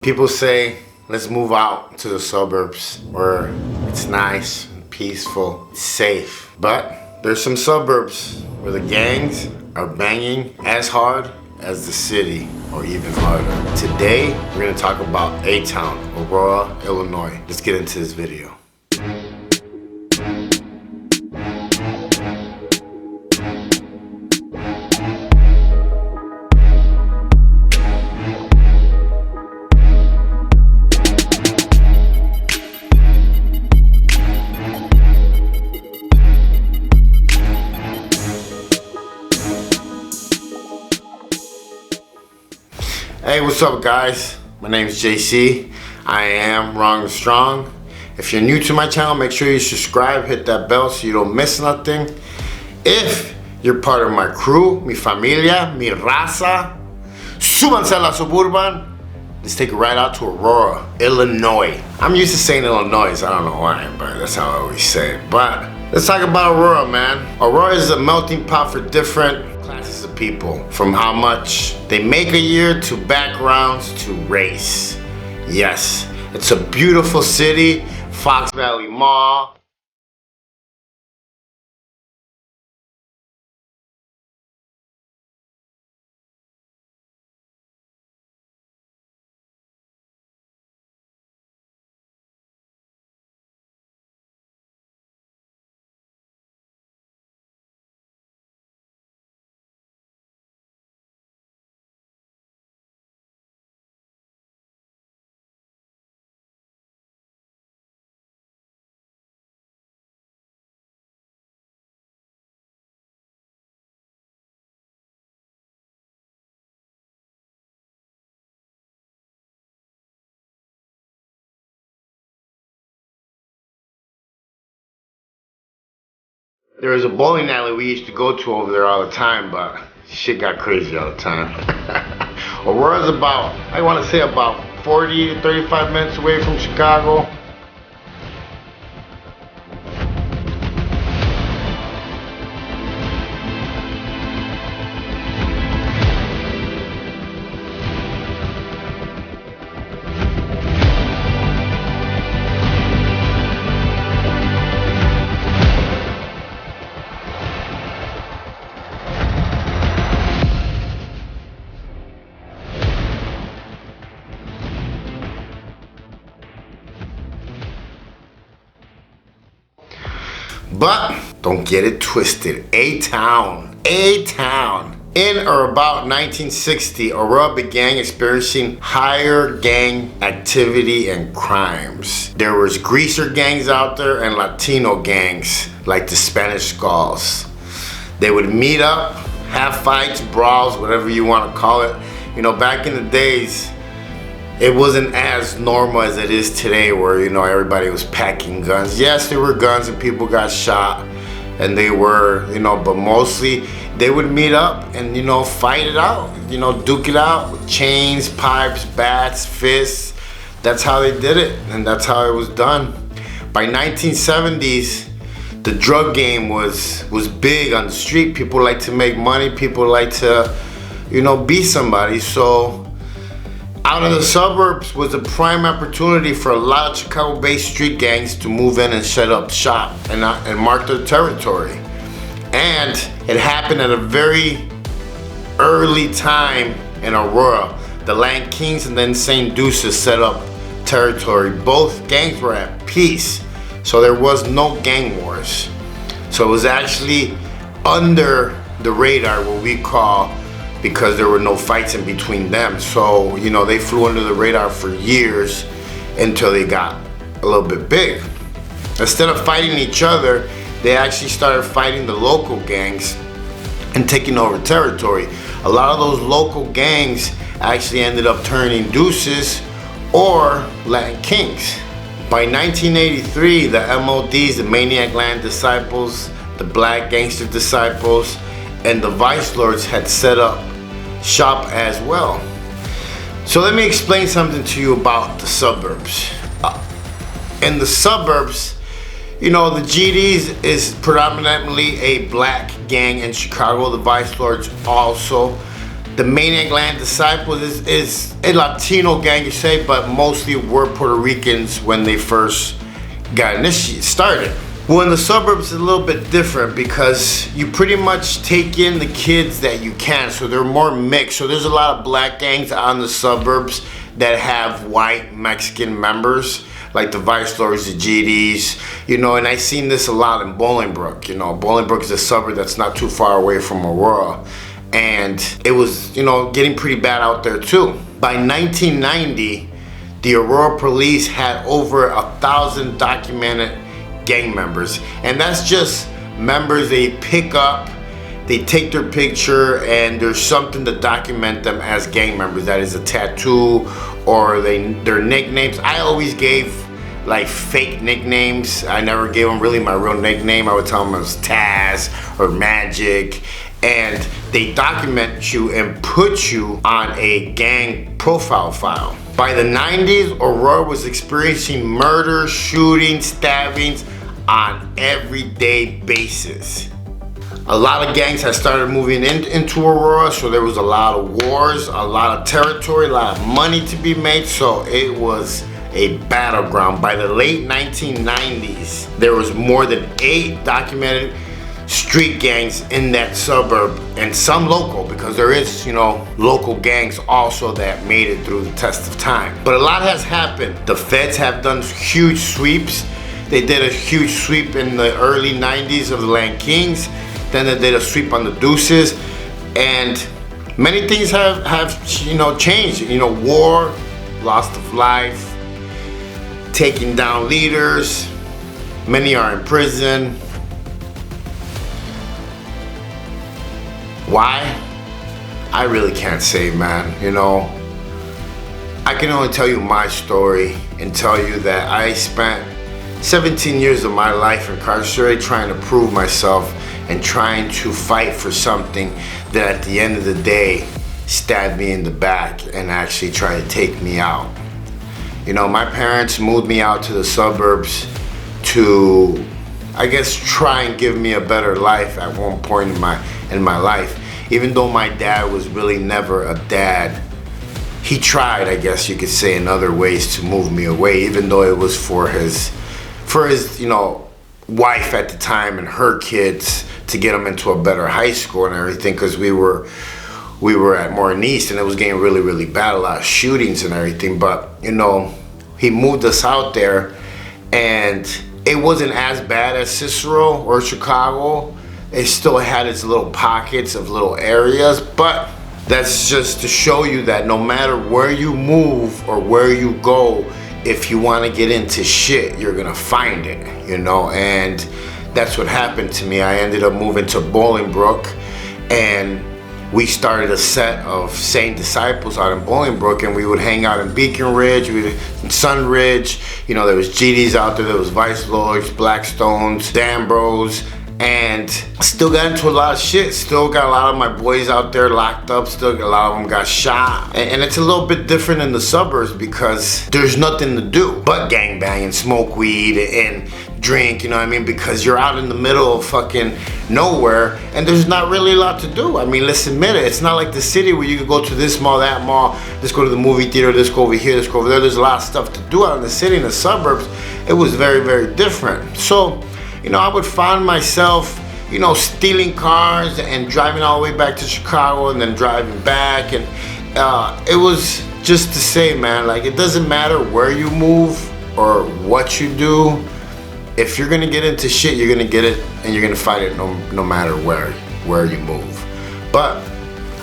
People say, let's move out to the suburbs where it's nice, peaceful, safe. But there's some suburbs where the gangs are banging as hard as the city, or even harder. Today, we're gonna talk about A-Town, Aurora, Illinois. Let's get into this video. Hey, what's up guys? My name is JC. I am Wrong and Strong. If you're new to my channel, make sure you subscribe, hit that bell so you don't miss nothing. If you're part of my crew, mi familia, mi raza, súbanse a la suburban. Let's take a ride out to Aurora, Illinois. I'm used to saying Illinois, I don't know why, but that's how I always say it. But let's talk about Aurora, man. Aurora is a melting pot for different classes of people, from how much they make a year to backgrounds to race. Yes, it's a beautiful city. Fox Valley Mall. There was a bowling alley we used to go to over there all the time, but shit got crazy all the time. Aurora's about, I want to say about 40 to 35 minutes away from Chicago. But don't get it twisted. A-Town. A-Town. In or about 1960, Aurora began experiencing higher gang activity and crimes. There was greaser gangs out there and Latino gangs like the Spanish Skulls. They would meet up, have fights, brawls, whatever you want to call it. You know, back in the days, it wasn't as normal as it is today where, you know, everybody was packing guns. Yes, there were guns and people got shot and they were, you know, but mostly they would meet up and, you know, fight it out, you know, duke it out with chains, pipes, bats, fists. That's how they did it and that's how it was done. By 1970s, the drug game was big on the street. People like to make money. People like to, you know, be somebody. So out in the suburbs was a prime opportunity for a lot of Chicago-based street gangs to move in and set up shop and mark their territory. And it happened at a very early time in Aurora. The Land Kings and then St. Deuces set up territory. Both gangs were at peace, so there was no gang wars. So it was actually under the radar, what we call, because there were no fights in between them. So, you know, they flew under the radar for years until they got a little bit big. Instead of fighting each other, they actually started fighting the local gangs and taking over territory. A lot of those local gangs actually ended up turning Deuces or Latin Kings. By 1983, the MODs, the Maniac Latin Disciples, the Black Gangster Disciples, and the Vice Lords had set up shop as well. So let me explain something to you about the suburbs. In the suburbs, you know, the GDs is predominantly a black gang in Chicago. The Vice Lords also. The Maniac Latin Disciples is a Latino gang, you say, but mostly were Puerto Ricans when they first got started. Well, in the suburbs, it's a little bit different because you pretty much take in the kids that you can, so they're more mixed. So there's a lot of black gangs out in the suburbs that have white Mexican members, like the Vice Lords, the GDs, you know, and I've seen this a lot in Bolingbrook. You know, Bolingbrook is a suburb that's not too far away from Aurora, and it was, you know, getting pretty bad out there too. By 1990, the Aurora police had over 1,000 documented gang members, and that's just members they pick up, they take their picture, and there's something to document them as gang members. That is a tattoo or their nicknames. I always gave like fake nicknames. I never gave them really my real nickname. I would tell them it was Taz or Magic, and they document you and put you on a gang profile file. By the 90s, Aurora was experiencing murder, shootings, stabbings on everyday basis. A lot of gangs had started moving into Aurora, so there was a lot of wars, a lot of territory, a lot of money to be made, so it was a battleground. By the late 1990s, there was more than 8 documented street gangs in that suburb, and some local, because there is, you know, local gangs also that made it through the test of time. But a lot has happened. The feds have done huge sweeps. They did a huge sweep in the early 90s of the Land Kings. Then they did a sweep on the Deuces, and many things have you know, changed. You know, war, loss of life, taking down leaders. Many are in prison. Why? I really can't say, man. You know, I can only tell you my story and tell you that I spent 17 years of my life incarcerated trying to prove myself and trying to fight for something that at the end of the day stabbed me in the back and actually tried to take me out. You know, my parents moved me out to the suburbs to, I guess, try and give me a better life at one point in my life. Even though my dad was really never a dad, he tried, I guess you could say, in other ways to move me away, even though it was for his, you know, wife at the time and her kids, to get them into a better high school and everything, because we were at Morton East and it was getting really, really bad, a lot of shootings and everything. But, you know, he moved us out there, and it wasn't as bad as Cicero or Chicago. It still had its little pockets of little areas, but that's just to show you that no matter where you move or where you go, if you want to get into shit, you're gonna find it, you know. And that's what happened to me. I ended up moving to Bolingbrook, and we started a set of Saint Disciples out in Bolingbrook, and we would hang out in Beacon Ridge, in Sunridge. You know, there was GDs out there, there was Vice Lords, Blackstones, Ambrose, and still got into a lot of shit. Still got a lot of my boys out there locked up. Still a lot of them got shot. And it's a little bit different in the suburbs because there's nothing to do but gangbang and smoke weed and drink, you know what I mean? Because you're out in the middle of fucking nowhere and there's not really a lot to do. I mean, let's admit it. It's not like the city where you could go to this mall, that mall, let's go to the movie theater, let's go over here, let's go over there. There's a lot of stuff to do out in the city. In the suburbs, it was very, very different. So, you know, I would find myself, you know, stealing cars and driving all the way back to Chicago and then driving back. And it was just to say, man, like, it doesn't matter where you move or what you do. If you're gonna get into shit, you're gonna get it, and you're gonna fight it no matter where you move. But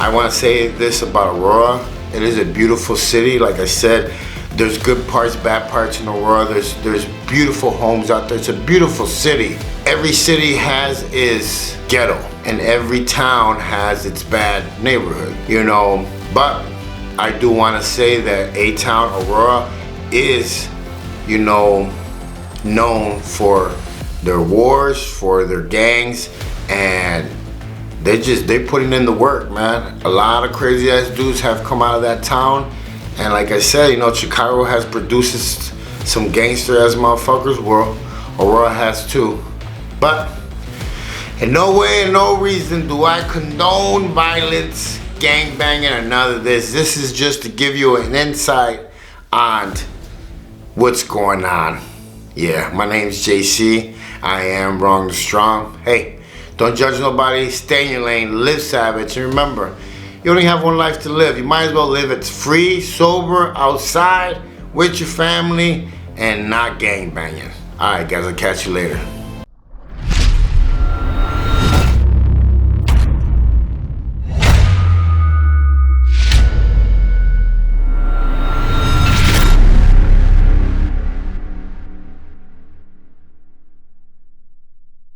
I wanna say this about Aurora. It is a beautiful city. Like I said, there's good parts, bad parts in Aurora. There's beautiful homes out there. It's a beautiful city. Every city has its ghetto, and every town has its bad neighborhood, you know. But I do want to say that A-Town, Aurora, is, you know, known for their wars, for their gangs, and they're putting in the work, man. A lot of crazy ass dudes have come out of that town. And like I said, you know, Chicago has produced some gangster ass motherfuckers. Well, Aurora has too. But in no way and no reason do I condone violence, gang banging or none of this. This is just to give you an insight on what's going on. Yeah, my name's JC. I am wrong to strong. Hey, don't judge nobody. Stay in your lane. Live savage. And remember, you only have one life to live. You might as well live it free, sober, outside, with your family, and not gang banging. Alright guys, I'll catch you later.